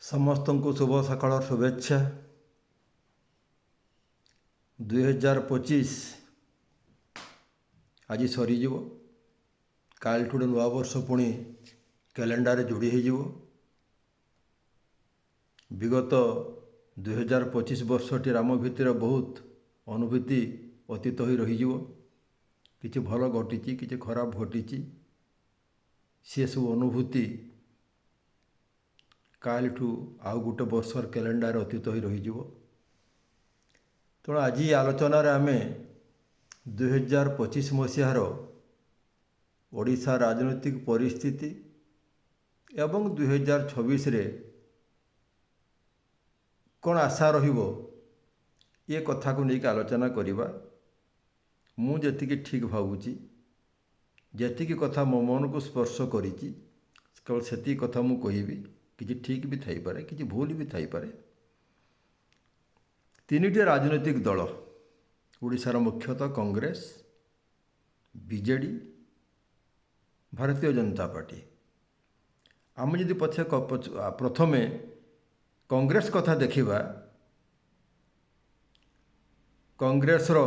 ସମସ୍ତଙ୍କୁ ଶୁଭ ସକାଳ ଶୁଭେଚ୍ଛା। 2025 ଆଜି ସରିଯିବ। କାଲିଠୁ ଗୋଟେ ନୂଆ ବର୍ଷ ପୁଣି କ୍ୟାଲେଣ୍ଡରରେ ଯୋଡ଼ି ହୋଇଯିବ। ବିଗତ 2025 ବର୍ଷଟି ଆମ ଭିତରେ ବହୁତ ଅନୁଭୂତି ଅତୀତ ହୋଇ ରହିଯିବ। କିଛି ଭଲ ଘଟିଛି, କିଛି ଖରାପ ଘଟିଛି। ସେସବୁ ଅନୁଭୂତି କାଲିଠୁ ଆଉ ଗୋଟେ ବର୍ଷର କ୍ୟାଲେଣ୍ଡରରେ ଅତୀତ ହୋଇ ରହିଯିବ। ତେଣୁ ଆଜି ଆଲୋଚନାରେ ଆମେ 2025 ମସିହାର ଓଡ଼ିଶା ରାଜନୈତିକ ପରିସ୍ଥିତି ଏବଂ 2026ରେ କ'ଣ ଆଶା ରହିବ ଏ କଥାକୁ ନେଇକି ଆଲୋଚନା କରିବା। ମୁଁ ଯେତିକି ଠିକ୍ ଭାବୁଛି, ଯେତିକି କଥା ମୋ ମନକୁ ସ୍ପର୍ଶ କରିଛି, କେବଳ ସେତିକି କଥା ମୁଁ କହିବି। କିଛି ଠିକ୍ ବି ଥାଇପାରେ, କିଛି ଭୁଲ ବି ଥାଇପାରେ। ତିନିଟି ରାଜନୈତିକ ଦଳ ଓଡ଼ିଶାର ମୁଖ୍ୟତଃ କଂଗ୍ରେସ, ବିଜେଡ଼ି, ଭାରତୀୟ ଜନତା ପାର୍ଟି। ଆମେ ଯଦି ପ୍ରଥମେ କଂଗ୍ରେସ କଥା ଦେଖିବା, କଂଗ୍ରେସର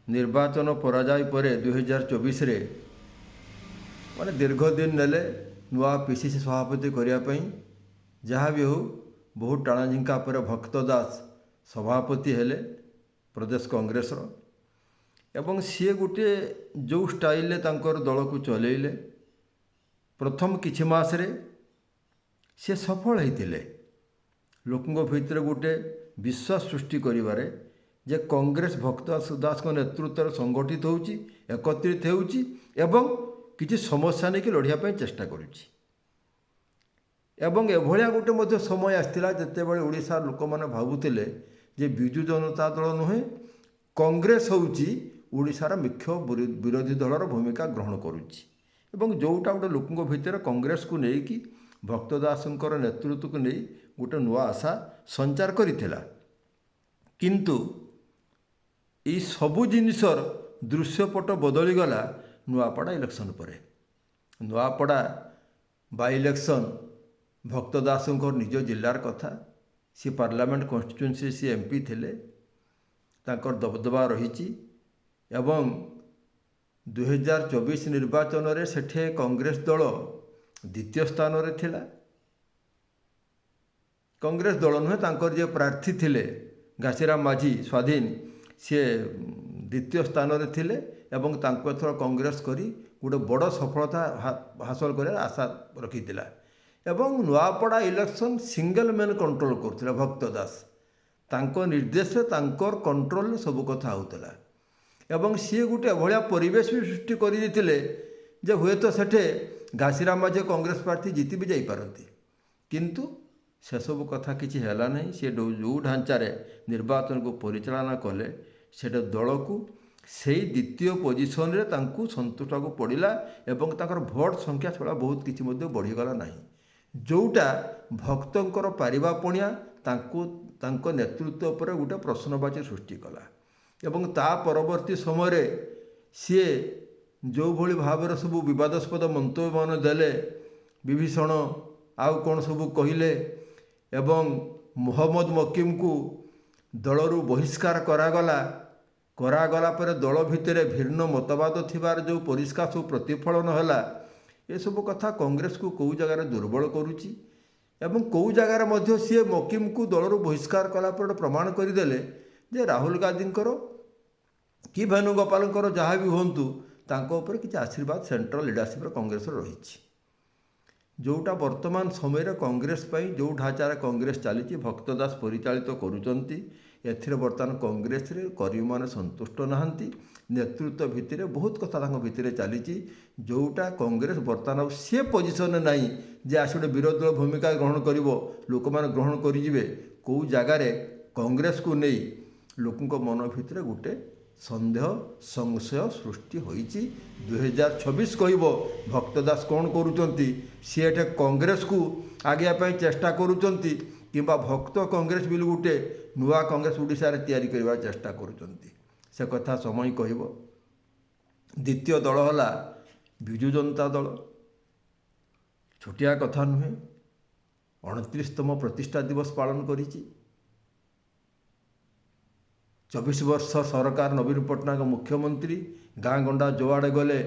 ନିର୍ବାଚନ ପରାଜୟ ପରେ 2024ରେ ଦୀର୍ଘ ଦିନ ନେଲେ ନୂଆ ପିସିସି ସଭାପତି କରିବା ପାଇଁ। ଯାହା ବି ହେଉ, ବହୁତ ଟାଣଝିଙ୍କା ପରେ ଭକ୍ତ ଦାସ ସଭାପତି ହେଲେ ପ୍ରଦେଶ କଂଗ୍ରେସର। ଏବଂ ସିଏ ଗୋଟିଏ ଯେଉଁ ଷ୍ଟାଇଲରେ ତାଙ୍କର ଦଳକୁ ଚଲେଇଲେ, ପ୍ରଥମ କିଛି ମାସରେ ସେ ସଫଳ ହୋଇଥିଲେ। ଲୋକଙ୍କ ଭିତରେ ଗୋଟେ ବିଶ୍ୱାସ ସୃଷ୍ଟି କରିବାରେ ଯେ କଂଗ୍ରେସ ଭକ୍ତ ଦାସଙ୍କ ନେତୃତ୍ୱରେ ସଂଗଠିତ ହେଉଛି, ଏକତ୍ରିତ ହେଉଛି ଏବଂ କିଛି ସମସ୍ୟା ନେଇକି ଲଢ଼ିବା ପାଇଁ ଚେଷ୍ଟା କରୁଛି। ଏବଂ ଏଭଳିଆ ଗୋଟେ ମଧ୍ୟ ସମୟ ଆସିଥିଲା ଯେତେବେଳେ ଓଡ଼ିଶାର ଲୋକମାନେ ଭାବୁଥିଲେ ଯେ ବିଜୁ ଜନତା ଦଳ ନୁହେଁ, କଂଗ୍ରେସ ହେଉଛି ଓଡ଼ିଶାର ମୁଖ୍ୟ ବିରୋଧୀ ଦଳର ଭୂମିକା ଗ୍ରହଣ କରୁଛି। ଏବଂ ଯେଉଁଟା ଗୋଟେ ଲୋକଙ୍କ ଭିତରେ କଂଗ୍ରେସକୁ ନେଇକି ଭକ୍ତ ଦାସଙ୍କର ନେତୃତ୍ୱକୁ ନେଇ ଗୋଟେ ନୂଆ ଆଶା ସଞ୍ଚାର କରିଥିଲା। କିନ୍ତୁ ଏଇ ସବୁ ଜିନିଷର ଦୃଶ୍ୟପଟ ବଦଳିଗଲା ନୂଆପଡ଼ା ଇଲେକ୍ସନ୍ ପରେ। ନୂଆପଡ଼ା ବାଇ ଇଲେକ୍ସନ୍ ଭକ୍ତ ଦାସଙ୍କର ନିଜ ଜିଲ୍ଲାର କଥା। ସେ ପାର୍ଲାମେଣ୍ଟ କନଷ୍ଟିଚ୍ୟୁଏନ୍ସି ସେ MP ଥିଲେ, ତାଙ୍କର ଦବଦବା ରହିଛି। ଏବଂ 2024 ନିର୍ବାଚନରେ ସେଠି କଂଗ୍ରେସ ଦଳ ଦ୍ୱିତୀୟ ସ୍ଥାନରେ ଥିଲା। କଂଗ୍ରେସ ଦଳ ନୁହେଁ, ତାଙ୍କର ଯିଏ ପ୍ରାର୍ଥୀ ଥିଲେ ଘାସିରାମ ମାଝୀ ସ୍ୱାଧୀନ, ସିଏ ଦ୍ୱିତୀୟ ସ୍ଥାନରେ ଥିଲେ ଏବଂ ତାଙ୍କୁ ଏଥର କଂଗ୍ରେସ କରି ଗୋଟେ ବଡ଼ ସଫଳତା ହାସଲ କରିବାର ଆଶା ରଖିଥିଲା। ଏବଂ Nuapada election single man control କରୁଥିଲେ ଭକ୍ତ ଦାସ। ତାଙ୍କ ନିର୍ଦ୍ଦେଶରେ, ତାଙ୍କର କଣ୍ଟ୍ରୋଲରେ ସବୁ କଥା ହେଉଥିଲା। ଏବଂ ସିଏ ଗୋଟେ ଏଭଳିଆ ପରିବେଶ ବି ସୃଷ୍ଟି କରିଦେଇଥିଲେ ଯେ ହୁଏତ ସେଠି ଘାସିରାମ ମାଝୀ କଂଗ୍ରେସ ପ୍ରାର୍ଥୀ ଜିତି ବି ଯାଇପାରନ୍ତି। କିନ୍ତୁ ସେସବୁ କଥା କିଛି ହେଲା ନାହିଁ। ସେ ଯେଉଁ ଢାଞ୍ଚାରେ ନିର୍ବାଚନକୁ ପରିଚାଳନା କଲେ, ସେଟା ଦଳକୁ ସେଇ ଦ୍ୱିତୀୟ ପୋଜିସନରେ ତାଙ୍କୁ ସନ୍ତୁଷ୍ଟ ହେବାକୁ ପଡ଼ିଲା ଏବଂ ତାଙ୍କର ଭୋଟ ସଂଖ୍ୟା ଛଡ଼ା ବହୁତ କିଛି ମଧ୍ୟ ବଢ଼ିଗଲା ନାହିଁ। ଯେଉଁଟା ଭକ୍ତଙ୍କର ପାରିବା ପଣିଆ ତାଙ୍କ ନେତୃତ୍ୱ ଉପରେ ଗୋଟେ ପ୍ରଶ୍ନବାଚୀ ସୃଷ୍ଟି କଲା। ଏବଂ ତା ପରବର୍ତ୍ତୀ ସମୟରେ ସିଏ ଯେଉଁଭଳି ଭାବରେ ସବୁ ବିବାଦାସ୍ପଦ ମନ୍ତବ୍ୟମାନ ଦେଲେ, ବିଭୀଷଣ ଆଉ କ'ଣ ସବୁ କହିଲେ ଏବଂ ମହମ୍ମଦ ମକିମକୁ ଦଳରୁ ବହିଷ୍କାର କରାଗଲା ପରେ ଦଳ ଭିତରେ ଭିନ୍ନ ମତବାଦ ଥିବାର ଯେଉଁ ପରିଷ୍କାର ସବୁ ପ୍ରତିଫଳନ ହେଲା, ଏସବୁ କଥା କଂଗ୍ରେସକୁ କେଉଁ ଜାଗାରେ ଦୁର୍ବଳ କରୁଛି। ଏବଂ କେଉଁ ଜାଗାରେ ମଧ୍ୟ ସିଏ ମକିମକୁ ଦଳରୁ ବହିଷ୍କାର କଲା ପରେ ପ୍ରମାଣ କରିଦେଲେ ଯେ ରାହୁଲ ଗାନ୍ଧୀଙ୍କର କି ବେଣୁଗୋପାଳଙ୍କର ଯାହା ବି ହୁଅନ୍ତୁ, ତାଙ୍କ ଉପରେ କିଛି ଆଶୀର୍ବାଦ ସେଣ୍ଟ୍ରାଲ ଲିଡରସିପ୍ର କଂଗ୍ରେସର ରହିଛି। ଯେଉଁଟା ବର୍ତ୍ତମାନ ସମୟରେ କଂଗ୍ରେସ ପାଇଁ ଯେଉଁ ଢାଞ୍ଚାରେ କଂଗ୍ରେସ ଚାଲିଛି, ଭକ୍ତ ଦାସ ପରିଚାଳିତ କରୁଛନ୍ତି, ଏଥିରେ ବର୍ତ୍ତମାନ କଂଗ୍ରେସରେ କର୍ମୀମାନେ ସନ୍ତୁଷ୍ଟ ନାହାନ୍ତି। ନେତୃତ୍ୱ ଭିତରେ ବହୁତ କଥା ତାଙ୍କ ଭିତରେ ଚାଲିଛି, ଯେଉଁଟା କଂଗ୍ରେସ ବର୍ତ୍ତମାନ ଆଉ ସେ ପୋଜିସନରେ ନାହିଁ ଯେ ଆସି ଗୋଟେ ବିରୋଧୀ ଦଳ ଭୂମିକା ଗ୍ରହଣ କରିବ, ଲୋକମାନେ ଗ୍ରହଣ କରିଯିବେ। କେଉଁ ଜାଗାରେ କଂଗ୍ରେସକୁ ନେଇ ଲୋକଙ୍କ ମନ ଭିତରେ ଗୋଟେ ସନ୍ଦେହ ସଂଶୟ ସୃଷ୍ଟି ହୋଇଛି। 2026 କହିବ ଭକ୍ତ ଦାସ କ'ଣ କରୁଛନ୍ତି, ସିଏ ଏଠି କଂଗ୍ରେସକୁ ଆଗେଇବା ପାଇଁ ଚେଷ୍ଟା କରୁଛନ୍ତି କିମ୍ବା ଭକ୍ତ କଂଗ୍ରେସ ବୋଲି ଗୋଟେ ନୂଆ କଂଗ୍ରେସ ଓଡ଼ିଶାରେ ତିଆରି କରିବାର ଚେଷ୍ଟା କରୁଛନ୍ତି, ସେ କଥା ସମୟ କହିବ। ଦ୍ୱିତୀୟ ଦଳ ହେଲା ବିଜୁ ଜନତା ଦଳ। ଛୋଟିଆ କଥା ନୁହେଁ। 29ତମ ପ୍ରତିଷ୍ଠା ଦିବସ ପାଳନ କରିଛି। 24 ବର୍ଷ ସରକାର, ନବୀନ ପଟ୍ଟନାୟକ ମୁଖ୍ୟମନ୍ତ୍ରୀ। ଗାଁ ଗଣ୍ଡା ଯୁଆଡ଼େ ଗଲେ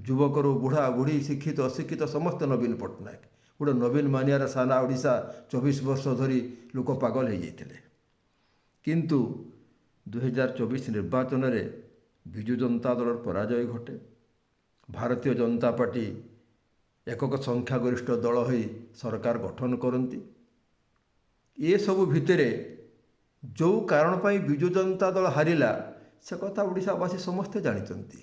ଯୁବକରୁ ବୁଢ଼ା ବୁଢ଼ୀ, ଶିକ୍ଷିତ ଅଶିକ୍ଷିତ ସମସ୍ତେ ନବୀନ ପଟ୍ଟନାୟକ। ଗୋଟେ ନବୀନ ମାନିଆର ସାରା ଓଡ଼ିଶା 24 ବର୍ଷ ଧରି ଲୋକ ପାଗଳ ହୋଇଯାଇଥିଲେ। କିନ୍ତୁ 2024 ନିର୍ବାଚନରେ ବିଜୁ ଜନତା ଦଳର ପରାଜୟ ଘଟେ। ଭାରତୀୟ ଜନତା ପାର୍ଟି ଏକକ ସଂଖ୍ୟାଗରିଷ୍ଠ ଦଳ ହୋଇ ସରକାର ଗଠନ କରନ୍ତି। ଏସବୁ ଭିତରେ ଯେଉଁ କାରଣ ପାଇଁ ବିଜୁ ଜନତା ଦଳ ହାରିଲା ସେ କଥା ଓଡ଼ିଶାବାସୀ ସମସ୍ତେ ଜାଣିଛନ୍ତି।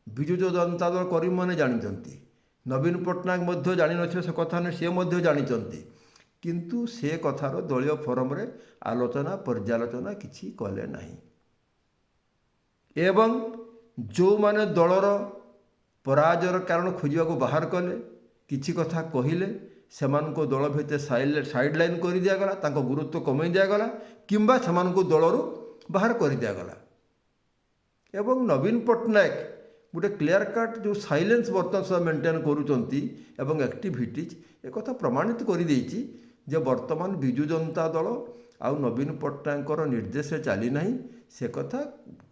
ବିଜୁ ଜନତା ଦଳ କର୍ମୀମାନେ ଜାଣିଛନ୍ତି। ନବୀନ ପଟ୍ଟନାୟକ ମଧ୍ୟ ଜାଣିନଥିଲେ ସେ କଥା ନୁହେଁ, ସେ ମଧ୍ୟ ଜାଣିଛନ୍ତି। କିନ୍ତୁ ସେ କଥାର ଦଳୀୟ ଫୋରମରେ ଆଲୋଚନା ପର୍ଯ୍ୟାଲୋଚନା କିଛି କଲେ ନାହିଁ। ଏବଂ ଯେଉଁମାନେ ଦଳର ପରାଜୟର କାରଣ ଖୋଜିବାକୁ ବାହାର କଲେ, କିଛି କଥା କହିଲେ, ସେମାନଙ୍କୁ ଦଳ ଭିତରେ ସାଇଡ଼ଲାଇନ୍ କରିଦିଆଗଲା, ତାଙ୍କ ଗୁରୁତ୍ୱ କମାଇ ଦିଆଗଲା କିମ୍ବା ସେମାନଙ୍କୁ ଦଳରୁ ବାହାର କରିଦିଆଗଲା। ଏବଂ ନବୀନ ପଟ୍ଟନାୟକ ଗୋଟେ କ୍ଲିଅର କାଟ୍ ଯେଉଁ ସାଇଲେନ୍ସ ବର୍ତ୍ତମାନ ସୁଦ୍ଧା ମେଣ୍ଟେନ୍ କରୁଛନ୍ତି ଏବଂ ଆକ୍ଟିଭିଟିଜ୍ ଏକଥା ପ୍ରମାଣିତ କରିଦେଇଛି ଯେ ବର୍ତ୍ତମାନ ବିଜୁ ଜନତା ଦଳ ଆଉ ନବୀନ ପଟ୍ଟନାୟକଙ୍କର ନିର୍ଦ୍ଦେଶରେ ଚାଲିନାହିଁ। ସେ କଥା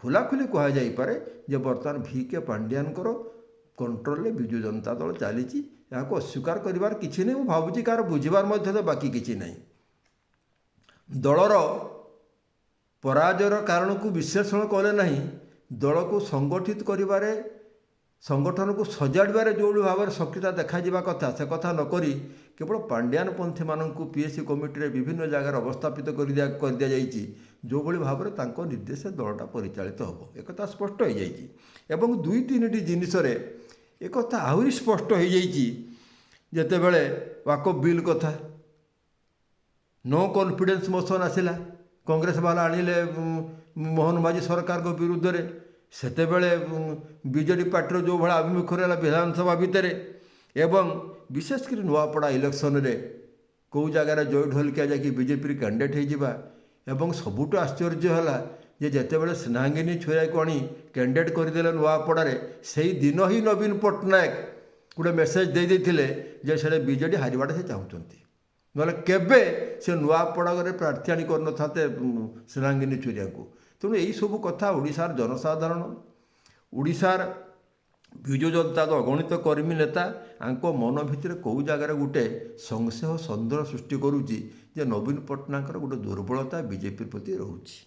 ଖୋଲାଖୋଲି କୁହାଯାଇପାରେ ଯେ ବର୍ତ୍ତମାନ VK ପାଣ୍ଡିଆନଙ୍କର କଣ୍ଟ୍ରୋଲରେ ବିଜୁ ଜନତା ଦଳ ଚାଲିଛି। ଏହାକୁ ଅସ୍ୱୀକାର କରିବାର କିଛି ନାହିଁ। ମୁଁ ଭାବୁଛି କାହାର ବୁଝିବାର ମଧ୍ୟ ତ ବାକି କିଛି ନାହିଁ। ଦଳର ପରାଜୟର କାରଣକୁ ବିଶ୍ଳେଷଣ କଲେ ନାହିଁ, ଦଳକୁ ସଂଗଠିତ କରିବାରେ, ସଂଗଠନକୁ ସଜାଡ଼ିବାରେ ଯେଉଁଭଳି ଭାବରେ ସକ୍ରିୟତା ଦେଖାଯିବା କଥା ସେ କଥା ନକରି କେବଳ ପାଣ୍ଡିଆନ ପନ୍ଥୀମାନଙ୍କୁ PSC କମିଟିରେ ବିଭିନ୍ନ ଜାଗାରେ ଅବସ୍ଥାପିତ କରିଦିଆଯାଇଛି। ଯେଉଁଭଳି ଭାବରେ ତାଙ୍କ ନିର୍ଦ୍ଦେଶରେ ଦଳଟା ପରିଚାଳିତ ହେବ ଏକଥା ସ୍ପଷ୍ଟ ହୋଇଯାଇଛି। ଏବଂ 2-3ଟି ଜିନିଷରେ ଏକଥା ଆହୁରି ସ୍ପଷ୍ଟ ହୋଇଯାଇଛି। ଯେତେବେଳେ ୱାକଫ୍ ବିଲ୍ କଥା, ନୋ କନଫିଡେନ୍ସ ମୋସନ୍ ଆସିଲା, କଂଗ୍ରେସ ବାଲା ଆଣିଲେ ମୋହନ ମାଝୀ ସରକାରଙ୍କ ବିରୁଦ୍ଧରେ, ସେତେବେଳେ ବିଜେଡ଼ି ପାର୍ଟିର ଯେଉଁଭଳି ଆଭିମୁଖ୍ୟ ରହିଲା ବିଧାନସଭା ଭିତରେ ଏବଂ ବିଶେଷ କରି ନୂଆପଡ଼ା ଇଲେକ୍ସନରେ କେଉଁ ଜାଗାରେ ଜୟ ଢୋଲକିଆ ଯାଇକି ବିଜେପିର କ୍ୟାଣ୍ଡିଡେଟ୍ ହୋଇଯିବା ଏବଂ ସବୁଠୁ ଆଶ୍ଚର୍ଯ୍ୟ ହେଲା ଯେ ଯେତେବେଳେ ସ୍ନେହାଙ୍ଗିନୀ ଛୁରିଆକୁ ଆଣି କ୍ୟାଣ୍ଡିଡେଟ୍ କରିଦେଲେ ନୂଆପଡ଼ାରେ, ସେଇ ଦିନ ହିଁ ନବୀନ ପଟ୍ଟନାୟକ ଗୋଟେ ମେସେଜ୍ ଦେଇଥିଲେ ଯେ ସେଟା ବିଜେଡ଼ି ହାରିବାଟା ସେ ଚାହୁଁଛନ୍ତି, ନହେଲେ କେବେ ସେ ନୂଆପଡ଼ାରେ ପ୍ରାର୍ଥୀ ଆଣି କରିନଥାନ୍ତେ ସ୍ନେହାଙ୍ଗିନୀ ଛୁରିଆକୁ। ତେଣୁ ଏହିସବୁ କଥା ଓଡ଼ିଶାର ଜନସାଧାରଣ, ଓଡ଼ିଶାର ବିଜୁ ଜନତା ଦଳ ଅଗଣିତ କର୍ମୀ ନେତା ଆଙ୍କ ମନ ଭିତରେ କେଉଁ ଜାଗାରେ ଗୋଟେ ସଂଶୟ ସନ୍ଦେହ ସୃଷ୍ଟି କରୁଛି ଯେ ନବୀନ ପଟ୍ଟନାୟକର ଗୋଟେ ଦୁର୍ବଳତା ବିଜେପି ପ୍ରତି ରହୁଛି।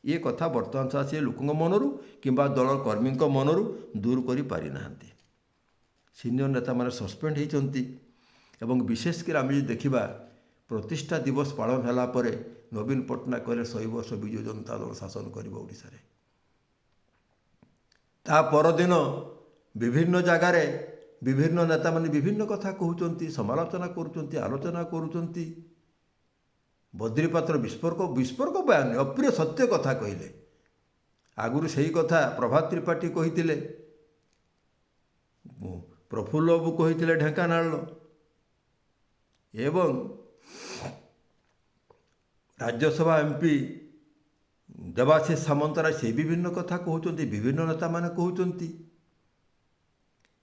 ଏ କଥା ବର୍ତ୍ତମାନ ସୁଦ୍ଧା ସେ ଲୋକଙ୍କ ମନରୁ କିମ୍ବା ଦଳ କର୍ମୀଙ୍କ ମନରୁ ଦୂର କରିପାରିନାହାନ୍ତି। ସିନିୟର ନେତାମାନେ ସସ୍ପେଣ୍ଡ ହୋଇଛନ୍ତି ଏବଂ ବିଶେଷ କରି ଆମେ ଯଦି ଦେଖିବା ପ୍ରତିଷ୍ଠା ଦିବସ ପାଳନ ହେଲା ପରେ ନବୀନ ପଟ୍ଟନାୟକ କହିଲେ 100 ବର୍ଷ ବିଜୁ ଜନତା ଦଳ ଶାସନ କରିବ ଓଡ଼ିଶାରେ। ତା ପରଦିନ ବିଭିନ୍ନ ଜାଗାରେ ବିଭିନ୍ନ ନେତାମାନେ ବିଭିନ୍ନ କଥା କହୁଛନ୍ତି, ସମାଲୋଚନା କରୁଛନ୍ତି, ଆଲୋଚନା କରୁଛନ୍ତି। ବଦ୍ରିପାତ୍ର ବିସ୍ଫୋରକ ବୟାନ, ଅପ୍ରିୟ ସତ୍ୟ କଥା କହିଲେ। ଆଗରୁ ସେଇ କଥା ପ୍ରଭାତ ତ୍ରିପାଠୀ କହିଥିଲେ, ପ୍ରଫୁଲ୍ଲ ବାବୁ କହିଥିଲେ ଢେଙ୍କାନାଳର, ଏବଂ ରାଜ୍ୟସଭା MP ଦେବାଶିଷ ସାମନ୍ତରାୟ ସେ ବିଭିନ୍ନ କଥା କହୁଛନ୍ତି, ବିଭିନ୍ନ ନେତାମାନେ କହୁଛନ୍ତି।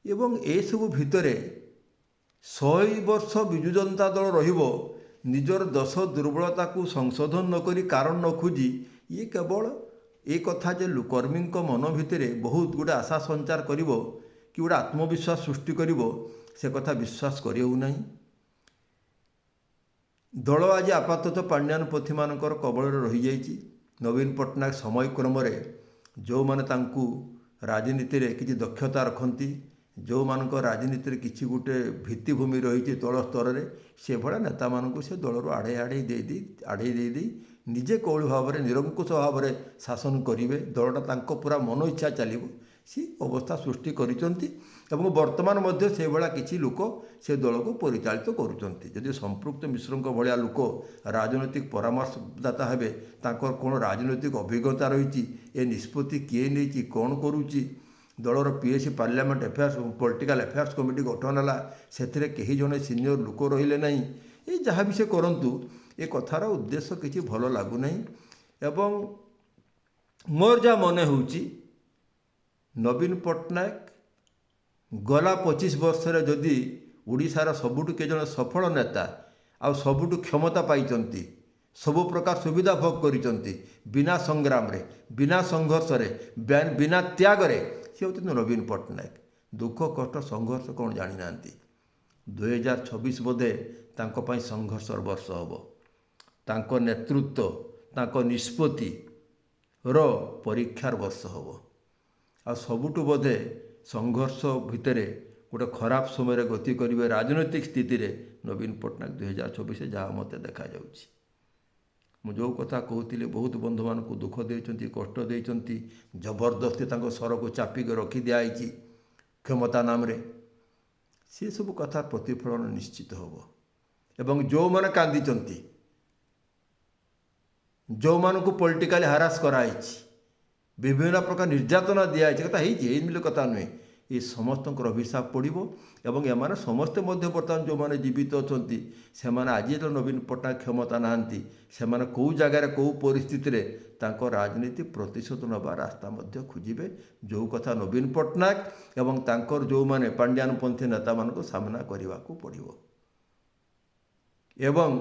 ଏବଂ ଏସବୁ ଭିତରେ 100 ବର୍ଷ ବିଜୁ ଜନତା ଦଳ ରହିବ, ନିଜର ଦୋଷ ଦୁର୍ବଳତାକୁ ସଂଶୋଧନ ନକରି କାରଣ ନ ଖୋଜି ଇଏ କେବଳ ଏ କଥା ଯେ କର୍ମୀଙ୍କ ମନ ଭିତରେ ବହୁତ ଗୋଟେ ଆଶା ସଞ୍ଚାର କରିବ କି ଗୋଟେ ଆତ୍ମବିଶ୍ୱାସ ସୃଷ୍ଟି କରିବ ସେ କଥା ବିଶ୍ୱାସ କରିହେଉନାହିଁ। ଦଳ ଆଜି ଆପାତତଃ ପାଣ୍ଡିଆନ ପନ୍ଥୀମାନଙ୍କର କବଳରେ ରହିଯାଇଛି। ନବୀନ ପଟ୍ଟନାୟକ ସମୟକ୍ରମରେ ଯେଉଁମାନେ ତାଙ୍କୁ ରାଜନୀତିରେ କିଛି ଦକ୍ଷତା ରଖନ୍ତି, ଯେଉଁମାନଙ୍କ ରାଜନୀତିରେ କିଛି ଗୋଟେ ଭିତ୍ତିଭୂମି ରହିଛି ତଳ ସ୍ତରରେ, ସେଭଳିଆ ନେତାମାନଙ୍କୁ ସେ ଦଳରୁ ଆଡ଼େଇ ଦେଇ ନିଜେ କେଉଁଭଳି ଭାବରେ ନିରଙ୍କୁଶ ଭାବରେ ଶାସନ କରିବେ, ଦଳଟା ତାଙ୍କ ପୁରା ମନ ଇଚ୍ଛା ଚାଲିବ, ସେ ଅବସ୍ଥା ସୃଷ୍ଟି କରିଛନ୍ତି। ଏବଂ ବର୍ତ୍ତମାନ ମଧ୍ୟ ସେଭଳିଆ କିଛି ଲୋକ ସେ ଦଳକୁ ପରିଚାଳିତ କରୁଛନ୍ତି। ଯଦି ସମ୍ପୃକ୍ତ ମିଶ୍ରଙ୍କ ଭଳିଆ ଲୋକ ରାଜନୈତିକ ପରାମର୍ଶଦାତା ହେବେ, ତାଙ୍କର କ'ଣ ରାଜନୈତିକ ଅଭିଜ୍ଞତା ରହିଛି, ଏ ନିଷ୍ପତ୍ତି କିଏ ନେଇଛି, କ'ଣ କରୁଛି, ଦଳର PSC parliament affairs political affairs committee ଗଠନ ହେଲା, ସେଥିରେ କେହି ଜଣେ ସିନିୟର ଲୋକ ରହିଲେ ନାହିଁ। ଏ ଯାହା ବି ସେ କରନ୍ତୁ, ଏ କଥାର ଉଦ୍ଦେଶ୍ୟ କିଛି ଭଲ ଲାଗୁନାହିଁ। ଏବଂ ମୋର ଯାହା ମନେ ହେଉଛି ନବୀନ ପଟ୍ଟନାୟକ ଗଲା 25 ବର୍ଷରେ ଯଦି ଓଡ଼ିଶାର ସବୁଠୁ କିଏ ଜଣେ ସଫଳ ନେତା ଆଉ ସବୁଠୁ କ୍ଷମତା ପାଇଛନ୍ତି, ସବୁ ପ୍ରକାର ସୁବିଧା ଭୋଗ କରିଛନ୍ତି ବିନା ସଂଗ୍ରାମରେ, ବିନା ସଂଘର୍ଷରେ, ବିନା ତ୍ୟାଗରେ। ସେ ହେଉଛନ୍ତି ନବୀନ ପଟ୍ଟନାୟକ। ଦୁଃଖ କଷ୍ଟ ସଂଘର୍ଷ କ'ଣ ଜାଣିନାହାନ୍ତି। 2026 ବୋଧେ ତାଙ୍କ ପାଇଁ ସଂଘର୍ଷର ବର୍ଷ ହେବ। ତାଙ୍କ ନେତୃତ୍ୱ, ତାଙ୍କ ନିଷ୍ପତ୍ତିର ପରୀକ୍ଷାର ବର୍ଷ ହେବ। ଆଉ ସବୁଠୁ ବୋଧେ ସଂଘର୍ଷ ଭିତରେ ଗୋଟେ ଖରାପ ସମୟରେ ଗତି କରିବେ ରାଜନୈତିକ ସ୍ଥିତିରେ ନବୀନ ପଟ୍ଟନାୟକ 2024, ଯାହା ମୋତେ ଦେଖାଯାଉଛି। ମୁଁ ଯେଉଁ କଥା କହୁଥିଲି, ବହୁତ ବନ୍ଧୁମାନଙ୍କୁ ଦୁଃଖ ଦେଇଛନ୍ତି, କଷ୍ଟ ଦେଇଛନ୍ତି, ଜବରଦସ୍ତି ତାଙ୍କ ସ୍ୱରକୁ ଚାପିକି ରଖି ଦିଆହେଇଛି କ୍ଷମତା ନାମରେ। ସେସବୁ କଥା ପ୍ରତିଫଳନ ନିଶ୍ଚିତ ହେବ। ଏବଂ ଯେଉଁମାନେ କାନ୍ଦିଛନ୍ତି, ଯେଉଁମାନଙ୍କୁ ପଲିଟିକାଲି ହାରାସ କରାହେଇଛି, ବିଭିନ୍ନ ପ୍ରକାର ନିର୍ଯାତନା ଦିଆହେଇଛି, କଥା ହେଇଛି, ଏଇ କଥା ନୁହେଁ, ଏ ସମସ୍ତଙ୍କର ଅଭିଶାପ ପଡ଼ିବ। ଏବଂ ଏମାନେ ସମସ୍ତେ ମଧ୍ୟ ବର୍ତ୍ତମାନ ଯେଉଁମାନେ ଜୀବିତ ଅଛନ୍ତି, ସେମାନେ ଆଜି ଯେତେବେଳେ ନବୀନ ପଟ୍ଟନାୟକ କ୍ଷମତା ନାହାନ୍ତି, ସେମାନେ କେଉଁ ଜାଗାରେ କେଉଁ ପରିସ୍ଥିତିରେ ତାଙ୍କ ରାଜନୀତି ପ୍ରତିଶୋଧ ନେବା ରାସ୍ତା ମଧ୍ୟ ଖୋଜିବେ, ଯେଉଁ କଥା ନବୀନ ପଟ୍ଟନାୟକ ଏବଂ ତାଙ୍କର ଯେଉଁମାନେ ପାଣ୍ଡିଆନପନ୍ଥୀ ନେତାମାନଙ୍କୁ ସାମ୍ନା କରିବାକୁ ପଡ଼ିବ। ଏବଂ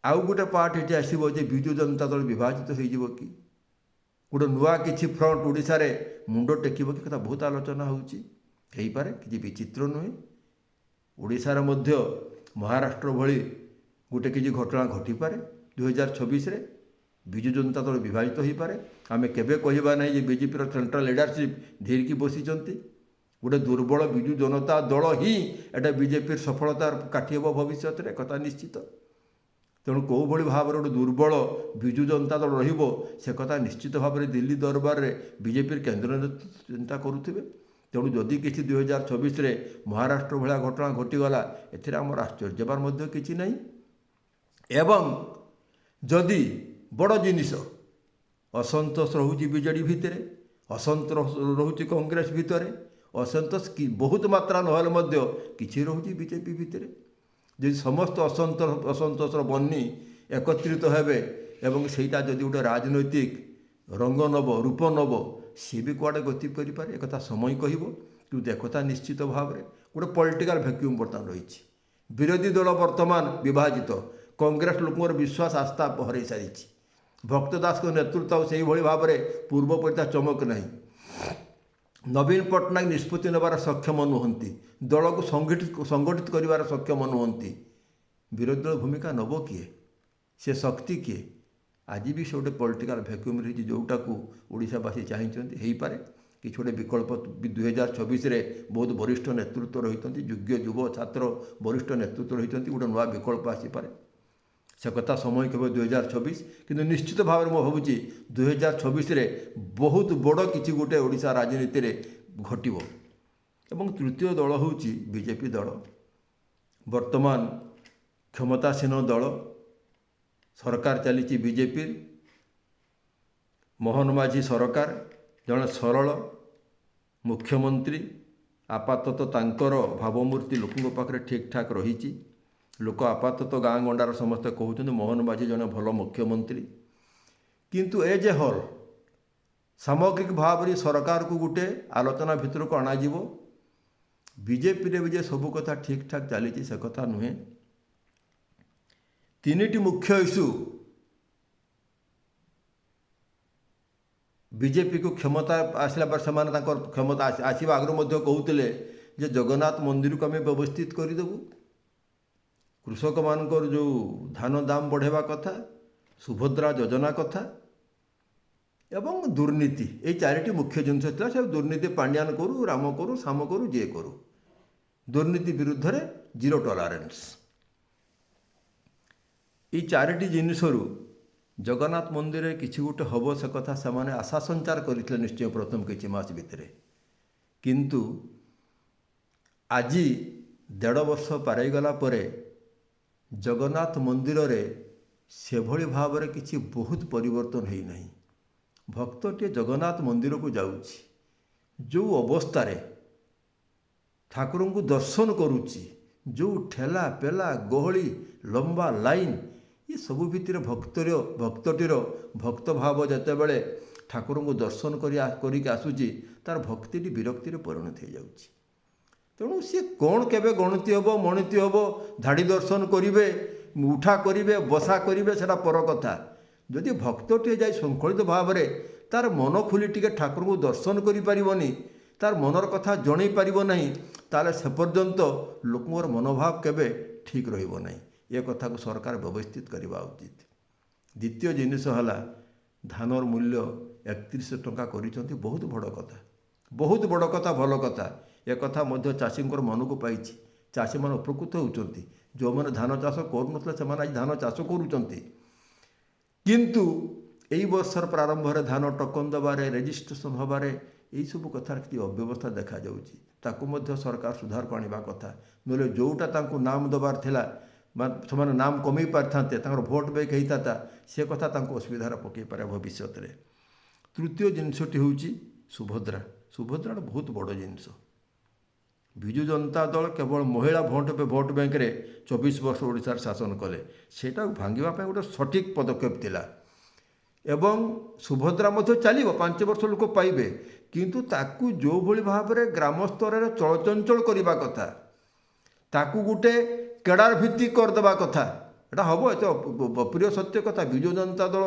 ଆଉ ଗୋଟେ ପାର୍ଟ ଏଠି ଆସିବ ଯେ ବିଜୁ ଜନତା ଦଳ ବିଭାଜିତ ହୋଇଯିବ କି, ଗୋଟେ ନୂଆ କିଛି ଫ୍ରଣ୍ଟ ଓଡ଼ିଶାରେ ମୁଣ୍ଡ ଟେକିବ କି, କଥା ବହୁତ ଆଲୋଚନା ହେଉଛି। ହେଇପାରେ, କିଛି ବିଚିତ୍ର ନୁହେଁ। ଓଡ଼ିଶାରେ ମଧ୍ୟ ମହାରାଷ୍ଟ୍ର ଭଳି ଗୋଟେ କିଛି ଘଟଣା ଘଟିପାରେ 2026ରେ। ବିଜୁ ଜନତା ଦଳ ବିଭାଜିତ ହୋଇପାରେ। ଆମେ କେବେ କହିବା ନାହିଁ ଯେ ବିଜେପିର ସେଣ୍ଟ୍ରାଲ ଲିଡରସିପ୍ ଧୀରିକି ବସିଛନ୍ତି। ଗୋଟେ ଦୁର୍ବଳ ବିଜୁ ଜନତା ଦଳ ହିଁ ଏଟା ବିଜେପିର ସଫଳତାର କାଠି ହେବ ଭବିଷ୍ୟତରେ, କଥା ନିଶ୍ଚିତ। ତେଣୁ କେଉଁଭଳି ଭାବରେ ଗୋଟେ ଦୁର୍ବଳ ବିଜୁ ଜନତା ଦଳ ରହିବ, ସେ କଥା ନିଶ୍ଚିତ ଭାବରେ ଦିଲ୍ଲୀ ଦରବାରରେ ବିଜେପିର କେନ୍ଦ୍ର ନେତୃତ୍ୱ ଚିନ୍ତା କରୁଥିବେ। ତେଣୁ ଯଦି କିଛି 2026ରେ ମହାରାଷ୍ଟ୍ର ଭଳିଆ ଘଟଣା ଘଟିଗଲା, ଏଥିରେ ଆମର ଆଶ୍ଚର୍ଯ୍ୟ ହେବାର ମଧ୍ୟ କିଛି ନାହିଁ। ଏବଂ ଯଦି ବଡ଼ ଜିନିଷ ଅସନ୍ତୋଷ ରହୁଛି ବିଜେଡ଼ି ଭିତରେ, ଅସନ୍ତୋଷ ରହୁଛି କଂଗ୍ରେସ ଭିତରେ, ଅସନ୍ତୋଷ ବହୁତ ମାତ୍ରା ନହେଲେ ମଧ୍ୟ କିଛି ରହୁଛି ବିଜେପି ଭିତରେ। ଯଦି ସମସ୍ତ ଅସନ୍ତୋଷର ବହ୍ନି ଏକତ୍ରିତ ହେବେ ଏବଂ ସେଇଟା ଯଦି ଗୋଟେ ରାଜନୈତିକ ରଙ୍ଗ ନେବ, ରୂପ ନେବ, ସିଏ ବି କୁଆଡ଼େ ଗତି କରିପାରେ, ଏକଥା ସମୟ କହିବ। କିନ୍ତୁ ଏକଥା ନିଶ୍ଚିତ ଭାବରେ ଗୋଟେ ପଲିଟିକାଲ ଭ୍ୟାକ୍ୟୁମ୍ ବର୍ତ୍ତମାନ ରହିଛି। ବିରୋଧୀ ଦଳ ବର୍ତ୍ତମାନ ବିଭାଜିତ, କଂଗ୍ରେସ ଲୋକଙ୍କର ବିଶ୍ୱାସ ଆସ୍ଥା ହରାଇ ସାରିଛି। ଭକ୍ତ ଦାସଙ୍କ ନେତୃତ୍ୱ ଆଉ ସେଇଭଳି ଭାବରେ ପୂର୍ବ ପରି ତା ଚମକ ନାହିଁ। ନବୀନ ପଟ୍ଟନାୟକ ନିଷ୍ପତ୍ତି ନେବାର ସକ୍ଷମ ନୁହନ୍ତି, ଦଳକୁ ସଂଗଠିତ କରିବାର ସକ୍ଷମ ନୁହନ୍ତି। ବିରୋଧୀ ଦଳ ଭୂମିକା ନେବ କିଏ? ସେ ଶକ୍ତି କିଏ? ଆଜି ବି ସେ ଗୋଟେ ପଲିଟିକାଲ ଭ୍ୟାକ୍ୟୁମ୍ ରହିଛି, ଯେଉଁଟାକୁ ଓଡ଼ିଶାବାସୀ ଚାହିଁଛନ୍ତି। ହେଇପାରେ କିଛି ଗୋଟେ ବିକଳ୍ପ 2026ରେ ବହୁତ ବରିଷ୍ଠ ନେତୃତ୍ୱ ରହିଛନ୍ତି, ଯୋଗ୍ୟ ଯୁବ ଛାତ୍ର ବରିଷ୍ଠ ନେତୃତ୍ୱ ରହିଛନ୍ତି, ଗୋଟେ ନୂଆ ବିକଳ୍ପ ଆସିପାରେ। ସେ କଥା ସମୟ କେବେ 2026, କିନ୍ତୁ ନିଶ୍ଚିତ ଭାବରେ ମୁଁ ଭାବୁଛି 2026ରେ ବହୁତ ବଡ଼ କିଛି ଗୋଟେ ଓଡ଼ିଶା ରାଜନୀତିରେ ଘଟିବ। ଏବଂ ତୃତୀୟ ଦଳ ହେଉଛି ବିଜେପି ଦଳ। ବର୍ତ୍ତମାନ କ୍ଷମତାସୀନ ଦଳ, ସରକାର ଚାଲିଛି ବିଜେପିର। ମୋହନ ମାଝୀ ସରକାର, ଜଣେ ସରଳ ମୁଖ୍ୟମନ୍ତ୍ରୀ। ଆପାତତଃ ତାଙ୍କର ଭାବମୂର୍ତ୍ତି ଲୋକଙ୍କ ପାଖରେ ଠିକ୍ ଠାକ୍ ରହିଛି। ଲୋକ ଆପାତତଃ ଗାଁ ଗଣ୍ଡାର ସମସ୍ତେ କହୁଛନ୍ତି ମୋହନ ମାଝୀ ଜଣେ ଭଲ ମୁଖ୍ୟମନ୍ତ୍ରୀ। କିନ୍ତୁ ଏ ଯେ ହଲ୍ ସାମଗ୍ରିକ ଭାବରେ ସରକାରକୁ ଗୋଟେ ଆଲୋଚନା ଭିତରକୁ ଅଣାଯିବ, ବିଜେପିରେ ବି ଯେ ସବୁ କଥା ଠିକ୍ ଠାକ୍ ଚାଲିଛି ସେ କଥା ନୁହେଁ। ତିନିଟି ମୁଖ୍ୟ ଇସ୍ୟୁ ବିଜେପିକୁ କ୍ଷମତା ଆସିଲା ପରେ ସେମାନେ ତାଙ୍କର କ୍ଷମତା ଆସିବା ଆଗରୁ ମଧ୍ୟ କହୁଥିଲେ ଯେ ଜଗନ୍ନାଥ ମନ୍ଦିରକୁ ଆମେ ବ୍ୟବସ୍ଥିତ କରିଦେବୁ, କୃଷକମାନଙ୍କର ଯେଉଁ ଧାନ ଦାମ ବଢ଼ାଇବା କଥା, ସୁଭଦ୍ରା ଯୋଜନା କଥା ଏବଂ ଦୁର୍ନୀତି, ଏଇ ଚାରିଟି ମୁଖ୍ୟ ଜିନିଷ ଥିଲା। ସେ ଦୁର୍ନୀତି ପାଣ୍ଡିଆନ କରୁ, ରାମ କରୁ, ଶାମ କରୁ, ଯିଏ କରୁ, ଦୁର୍ନୀତି ବିରୁଦ୍ଧରେ ଜିରୋ ଟଲାରେନ୍ସ। ଏଇ ଚାରିଟି ଜିନିଷରୁ ଜଗନ୍ନାଥ ମନ୍ଦିରରେ କିଛି ଗୋଟେ ହେବ, ସେ କଥା ସେମାନେ ଆଶା ସଞ୍ଚାର କରିଥିଲେ ନିଶ୍ଚୟ ପ୍ରଥମ କିଛି ମାସ ଭିତରେ। କିନ୍ତୁ ଆଜି 1.5 ବର୍ଷ ପାରେଇଗଲା ପରେ ଜଗନ୍ନାଥ ମନ୍ଦିରରେ ସେଭଳି ଭାବରେ କିଛି ବହୁତ ପରିବର୍ତ୍ତନ ହୋଇନାହିଁ। ଭକ୍ତଟିଏ ଜଗନ୍ନାଥ ମନ୍ଦିରକୁ ଯାଉଛି, ଯେଉଁ ଅବସ୍ଥାରେ ଠାକୁରଙ୍କୁ ଦର୍ଶନ କରୁଛି, ଯେଉଁ ଠେଲା ପେଲା ଗହଳି ଲମ୍ବା ଲାଇନ୍, ଏସବୁ ଭିତରେ ଭକ୍ତଟିର ଭକ୍ତଭାବ ଯେତେବେଳେ ଠାକୁରଙ୍କୁ ଦର୍ଶନ କରିକି ଆସୁଛି, ତାର ଭକ୍ତିଟି ବିରକ୍ତିରେ ପରିଣତ ହୋଇଯାଉଛି। ତେଣୁ ସିଏ କ'ଣ କେବେ ଗଣତି ହେବ ମଣିତି ହେବ, ଧାଡ଼ି ଦର୍ଶନ କରିବେ, ଉଠା କରିବେ, ବସା କରିବେ, ସେଇଟା ପର କଥା। ଯଦି ଭକ୍ତଟିଏ ଯାଇ ଶୃଙ୍ଖଳିତ ଭାବରେ ତାର ମନ ଖୋଲି ଟିକେ ଠାକୁରଙ୍କୁ ଦର୍ଶନ କରିପାରିବନି, ତାର ମନର କଥା ଜଣେଇ ପାରିବ ନାହିଁ, ତାହେଲେ ସେ ପର୍ଯ୍ୟନ୍ତ ଲୋକଙ୍କର ମନୋଭାବ କେବେ ଠିକ୍ ରହିବ ନାହିଁ। ଏ କଥାକୁ ସରକାର ବ୍ୟବସ୍ଥିତ କରିବା ଉଚିତ। ଦ୍ୱିତୀୟ ଜିନିଷ ହେଲା, ଧାନର ମୂଲ୍ୟ 31 ଟଙ୍କା କରିଛନ୍ତି, ବହୁତ ବଡ଼ କଥା, ବହୁତ ବଡ଼ କଥା, ଭଲ କଥା। ଏ କଥା ମଧ୍ୟ ଚାଷୀଙ୍କର ମନକୁ ପାଇଛି। ଚାଷୀମାନେ ଉପକୃତ ହେଉଛନ୍ତି। ଯେଉଁମାନେ ଧାନ ଚାଷ କରୁନଥିଲେ ସେମାନେ ଆଜି ଧାନ ଚାଷ କରୁଛନ୍ତି। କିନ୍ତୁ ଏଇ ବର୍ଷର ପ୍ରାରମ୍ଭରେ ଧାନ ଟୋକନ୍ ଦେବାରେ, ରେଜିଷ୍ଟ୍ରେସନ ହେବାରେ ଏଇସବୁ କଥାର କିଛି ଅବ୍ୟବସ୍ଥା ଦେଖାଯାଉଛି। ତାକୁ ମଧ୍ୟ ସରକାର ସୁଧାରକୁ ଆଣିବା କଥା। ନହେଲେ ଯେଉଁଟା ତାଙ୍କୁ ନାମ ଦେବାର ଥିଲା ବା ସେମାନେ ନାମ କମେଇ ପାରିଥାନ୍ତେ, ତାଙ୍କର ଭୋଟ ବ୍ୟାଙ୍କ ହେଇଥାନ୍ତା, ସେ କଥା ତାଙ୍କୁ ଅସୁବିଧାରେ ପକାଇ ପାରେ ଭବିଷ୍ୟତରେ। ତୃତୀୟ ଜିନିଷଟି ହେଉଛି ସୁଭଦ୍ରା। ସୁଭଦ୍ରାଟା ବହୁତ ବଡ଼ ଜିନିଷ। ବିଜୁ ଜନତା ଦଳ କେବଳ ମହିଳା ଭୋଟ ବ୍ୟାଙ୍କରେ 24 ବର୍ଷ ଓଡ଼ିଶାରେ ଶାସନ କଲେ। ସେଇଟାକୁ ଭାଙ୍ଗିବା ପାଇଁ ଗୋଟେ ସଠିକ୍ ପଦକ୍ଷେପ ଥିଲା। ଏବଂ ସୁଭଦ୍ରା ମଧ୍ୟ ଚାଲିବ, 5 ବର୍ଷ ଲୋକ ପାଇବେ, କିନ୍ତୁ ତାକୁ ଯେଉଁଭଳି ଭାବରେ ଗ୍ରାମ ସ୍ତରରେ ଚଳଚଞ୍ଚଳ କରିବା କଥା, ତାକୁ ଗୋଟେ କେଡ଼ାର ଭିତ୍ତି କରିଦେବା କଥା। ଏଇଟା ହେବ, ଏତେ ଅପ୍ରିୟ ସତ୍ୟ କଥା। ବିଜୁ ଜନତା ଦଳ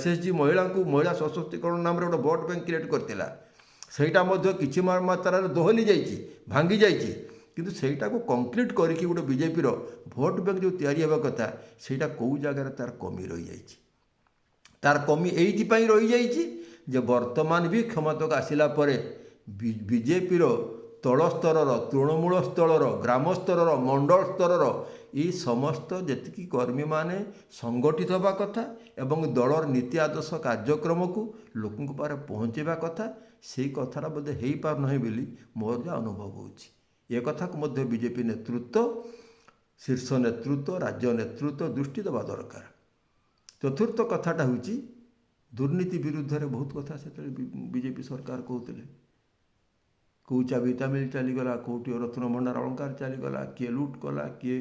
SHG ମହିଳାଙ୍କୁ ମହିଳା ସଶକ୍ତିକରଣ ନାମରେ ଗୋଟେ ଭୋଟ ବ୍ୟାଙ୍କ କ୍ରିଏଟ୍ କରିଥିଲା। ସେଇଟା ମଧ୍ୟ କିଛି ମାତ୍ରାରେ ଦୋହଲି ଯାଇଛି, ଭାଙ୍ଗି ଯାଇଛି। କିନ୍ତୁ ସେଇଟାକୁ କଂକ୍ରିଟ୍ କରିକି ଗୋଟେ ବିଜେପିର ଭୋଟ ବ୍ୟାଙ୍କ ଯେଉଁ ତିଆରି ହେବା କଥା, ସେଇଟା କେଉଁ ଜାଗାରେ ତାର କମି ରହିଯାଇଛି। ତାର କମି ଏଇଥିପାଇଁ ରହିଯାଇଛି ଯେ ବର୍ତ୍ତମାନ ବି କ୍ଷମତାକୁ ଆସିଲା ପରେ ବିଜେପିର ତଳ ସ୍ତରର, ତୃଣମୂଳ ସ୍ତରର, ଗ୍ରାମ ସ୍ତରର, ମଣ୍ଡଳ ସ୍ତରର ଏଇ ସମସ୍ତ ଯେତିକି କର୍ମୀମାନେ ସଂଗଠିତ ହେବା କଥା ଏବଂ ଦଳର ନୀତି ଆଦର୍ଶ କାର୍ଯ୍ୟକ୍ରମକୁ ଲୋକଙ୍କ ପାଖରେ ପହଞ୍ଚାଇବା କଥା, ସେଇ କଥାଟା ବୋଧେ ହେଇପାରୁନାହିଁ ବୋଲି ମୋର ଯାହା ଅନୁଭବ ହେଉଛି। ଏ କଥାକୁ ମଧ୍ୟ ବିଜେପି ନେତୃତ୍ୱ, ଶୀର୍ଷ ନେତୃତ୍ୱ, ରାଜ୍ୟ ନେତୃତ୍ୱ ଦୃଷ୍ଟି ଦେବା ଦରକାର। ଚତୁର୍ଥ କଥାଟା ହେଉଛି ଦୁର୍ନୀତି ବିରୁଦ୍ଧରେ ବହୁତ କଥା ସେତେବେଳେ ବିଜେପି ସରକାର କହୁଥିଲେ। କେଉଁ ଚାବି ତାମିଲ ଚାଲିଗଲା, କେଉଁଠି ରତ୍ନଭଣ୍ଡାର ଅଳଙ୍କାର ଚାଲିଗଲା, କିଏ ଲୁଟ୍ କଲା, କିଏ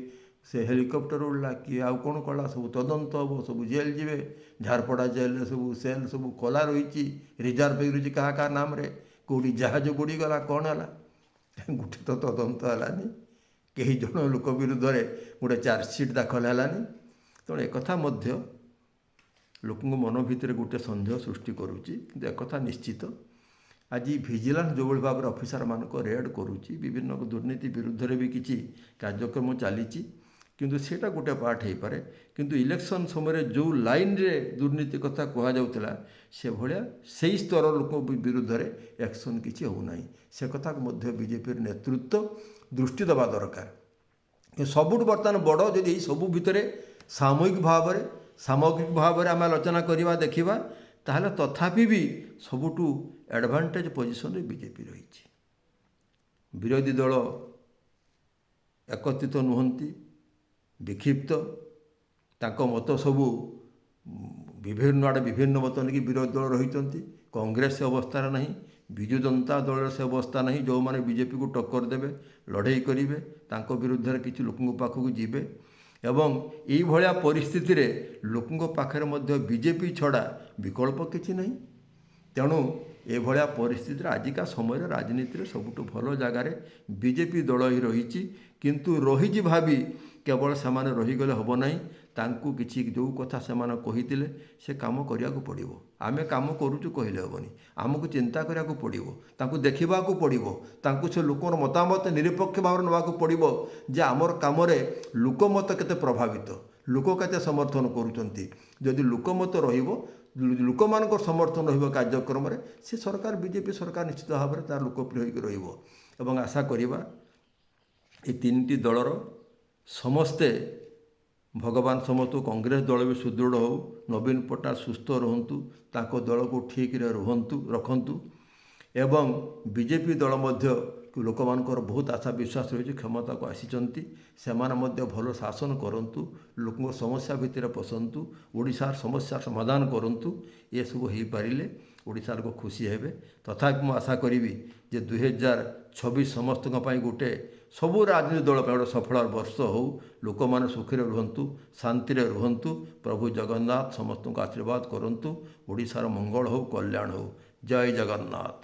ସେ ହେଲିକପ୍ଟର ଉଡ଼ିଲା, କିଏ ଆଉ କ'ଣ କଲା, ସବୁ ତଦନ୍ତ ହେବ, ସବୁ ଜେଲ୍ ଯିବେ। ଝାରପଡ଼ା ଜେଲ୍ରେ ସବୁ ସେଲ୍ ସବୁ ଖୋଲା ରହିଛି, ରିଜର୍ଭ ହେଇ ରହିଛି କାହା କାହା ନାମରେ, କେଉଁଠି ଜାହାଜ ବୁଡ଼ିଗଲା, କ'ଣ ହେଲା, ଗୋଟେ ତ ତଦନ୍ତ ହେଲାନି, କେହି ଜଣ ଲୋକ ବିରୁଦ୍ଧରେ ଗୋଟେ ଚାର୍ଜସିଟ୍ ଦାଖଲ ହେଲାନି। ତେଣୁ ଏକଥା ମଧ୍ୟ ଲୋକଙ୍କ ମନ ଭିତରେ ଗୋଟେ ସନ୍ଦେହ ସୃଷ୍ଟି କରୁଛି। କିନ୍ତୁ ଏକଥା ନିଶ୍ଚିତ, ଆଜି ଭିଜିଲାନ୍ସ ଯେଉଁଭଳି ଭାବରେ ଅଫିସରମାନଙ୍କ ରେଡ୍ କରୁଛି, ବିଭିନ୍ନ ଦୁର୍ନୀତି ବିରୁଦ୍ଧରେ ବି କିଛି କାର୍ଯ୍ୟକ୍ରମ ଚାଲିଛି, କିନ୍ତୁ ସେଇଟା ଗୋଟେ ପାର୍ଟ ହେଇପାରେ। କିନ୍ତୁ ଇଲେକ୍ସନ୍ ସମୟରେ ଯେଉଁ ଲାଇନ୍ରେ ଦୁର୍ନୀତି କଥା କୁହାଯାଉଥିଲା, ସେଭଳିଆ ସେଇ ସ୍ତର ଲୋକ ବିରୁଦ୍ଧରେ ଆକ୍ସନ୍ କିଛି ହେଉନାହିଁ। ସେ କଥାକୁ ମଧ୍ୟ ବିଜେପିର ନେତୃତ୍ୱ ଦୃଷ୍ଟି ଦେବା ଦରକାର। ସବୁଠୁ ବର୍ତ୍ତମାନ ବଡ଼, ଯଦି ଏଇ ସବୁ ଭିତରେ ସାମୂହିକ ଭାବରେ ଆମେ ଆଲୋଚନା କରିବା, ଦେଖିବା, ତାହେଲେ ତଥାପି ବି ସବୁଠୁ ଆଡ଼ଭାଣ୍ଟେଜ୍ ପୋଜିସନରେ ବିଜେପି ରହିଛି। ବିରୋଧୀ ଦଳ ଏକତ୍ରିତ ନୁହନ୍ତି, ବିକ୍ଷିପ୍ତ, ତାଙ୍କ ମତ ସବୁ ବିଭିନ୍ନ ଆଡ଼େ ବିଭିନ୍ନ ମତ ନେଇକି ବିରୋଧୀ ଦଳ ରହିଛନ୍ତି। କଂଗ୍ରେସ ସେ ଅବସ୍ଥାରେ ନାହିଁ, ବିଜୁ ଜନତା ଦଳର ସେ ଅବସ୍ଥା ନାହିଁ। ଯେଉଁମାନେ ବିଜେପିକୁ ଟକ୍କର ଦେବେ, ଲଢ଼େଇ କରିବେ, ତାଙ୍କ ବିରୁଦ୍ଧରେ କିଛି ଲୋକଙ୍କ ପାଖକୁ ଯିବେ। ଏବଂ ଏଇଭଳିଆ ପରିସ୍ଥିତିରେ ଲୋକଙ୍କ ପାଖରେ ମଧ୍ୟ ବିଜେପି ଛଡ଼ା ବିକଳ୍ପ କିଛି ନାହିଁ। ତେଣୁ ଏଭଳିଆ ପରିସ୍ଥିତିରେ ଆଜିକା ସମୟରେ ରାଜନୀତିରେ ସବୁଠୁ ଭଲ ଜାଗାରେ ବିଜେପି ଦଳ ହିଁ ରହିଛି। କିନ୍ତୁ ରହିଛି ଭାବି କେବଳ ସେମାନେ ରହିଗଲେ ହେବ ନାହିଁ। ତାଙ୍କୁ କିଛି ଯେଉଁ କଥା ସେମାନେ କହିଥିଲେ ସେ କାମ କରିବାକୁ ପଡ଼ିବ। ଆମେ କାମ କରୁଛୁ କହିଲେ ହେବନି, ଆମକୁ ଚିନ୍ତା କରିବାକୁ ପଡ଼ିବ, ତାଙ୍କୁ ଦେଖିବାକୁ ପଡ଼ିବ, ତାଙ୍କୁ ସେ ଲୋକର ମତାମତ ନିରପେକ୍ଷ ଭାବରେ ନେବାକୁ ପଡ଼ିବ ଯେ ଆମର କାମରେ ଲୋକମତ କେତେ ପ୍ରଭାବିତ, ଲୋକ କେତେ ସମର୍ଥନ କରୁଛନ୍ତି। ଯଦି ଲୋକମତ ରହିବ, ଲୋକମାନଙ୍କର ସମର୍ଥନ ରହିବ କାର୍ଯ୍ୟକ୍ରମରେ, ସେ ସରକାର, ବିଜେପି ସରକାର ନିଶ୍ଚିତ ଭାବରେ ତାର ଲୋକପ୍ରିୟ ହୋଇକି ରହିବ। ଏବଂ ଆଶା କରିବା ଏ ତିନିଟି ଦଳର ସମସ୍ତେ, ଭଗବାନ ସମସ୍ତଙ୍କୁ, କଂଗ୍ରେସ ଦଳ ବି ସୁଦୃଢ଼ ହେଉ, ନବୀନ ପଟ୍ଟନାୟକ ସୁସ୍ଥ ରୁହନ୍ତୁ, ତାଙ୍କ ଦଳକୁ ଠିକ୍ରେ ରଖନ୍ତୁ। ଏବଂ ବିଜେପି ଦଳ ମଧ୍ୟ ଲୋକମାନଙ୍କର ବହୁତ ଆଶା ବିଶ୍ୱାସ ରହିଛି, କ୍ଷମତାକୁ ଆସିଛନ୍ତି, ସେମାନେ ମଧ୍ୟ ଭଲ ଶାସନ କରନ୍ତୁ, ଲୋକଙ୍କ ସମସ୍ୟା ଭିତରେ ପଶନ୍ତୁ, ଓଡ଼ିଶାର ସମସ୍ୟାର ସମାଧାନ କରନ୍ତୁ। ଏସବୁ ହୋଇପାରିଲେ ଓଡ଼ିଶା ଲୋକ ଖୁସି ହେବେ। ତଥାପି ମୁଁ ଆଶା କରିବି ଯେ 2026 ସମସ୍ତଙ୍କ ପାଇଁ ଗୋଟେ, ସବୁ ରାଜନୀତି ଦଳ ପାଇଁ ଗୋଟେ ସଫଳ ବର୍ଷ ହେଉ, ଲୋକମାନେ ସୁଖରେ ରୁହନ୍ତୁ, ଶାନ୍ତିରେ ରୁହନ୍ତୁ। ପ୍ରଭୁ ଜଗନ୍ନାଥ ସମସ୍ତଙ୍କୁ ଆଶୀର୍ବାଦ କରନ୍ତୁ। ଓଡ଼ିଶାର ମଙ୍ଗଳ ହେଉ, କଲ୍ୟାଣ ହେଉ। ଜୟ ଜଗନ୍ନାଥ।